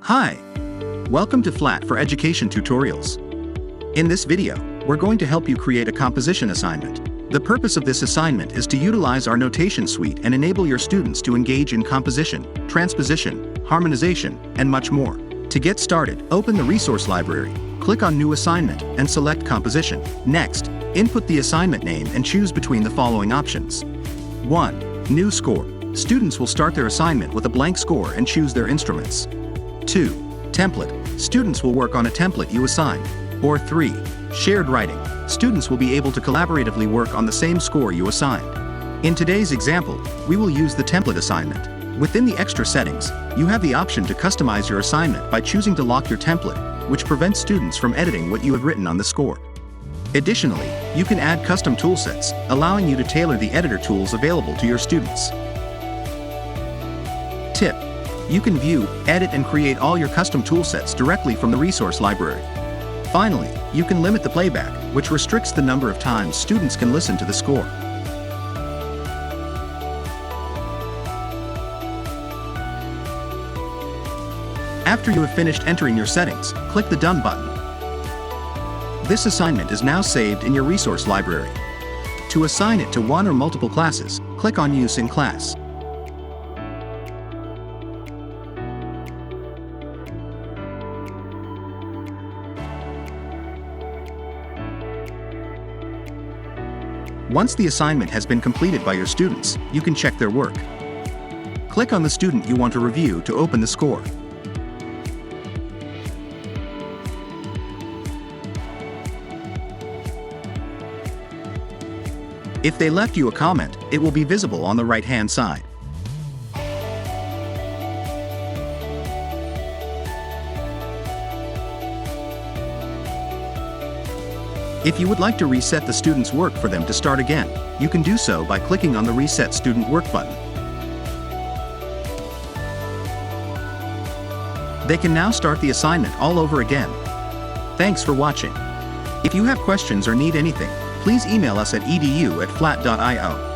Hi! Welcome to Flat for Education Tutorials. In this video, we're going to help you create a composition assignment. The purpose of this assignment is to utilize our notation suite and enable your students to engage in composition, transposition, harmonization, and much more. To get started, open the resource library, click on New Assignment, and select Composition. Next, input the assignment name and choose between the following options. 1. New score. Students will start their assignment with a blank score and choose their instruments. 2. Template. Students will work on a template you assign. Or 3. Shared writing. Students will be able to collaboratively work on the same score you assigned. In today's example, we will use the template assignment. Within the extra settings, you have the option to customize your assignment by choosing to lock your template, which prevents students from editing what you have written on the score. Additionally, you can add custom toolsets, allowing you to tailor the editor tools available to your students. Tip: you can view, edit, and create all your custom toolsets directly from the resource library. Finally, you can limit the playback, which restricts the number of times students can listen to the score. After you have finished entering your settings, click the Done button. This assignment is now saved in your resource library. To assign it to one or multiple classes, click on Use in Class. Once the assignment has been completed by your students, you can check their work. Click on the student you want to review to open the score. If they left you a comment, it will be visible on the right-hand side. If you would like to reset the student's work for them to start again, you can do so by clicking on the Reset Student Work button. They can now start the assignment all over again. Thanks for watching. If you have questions or need anything, please email us at edu@flat.io.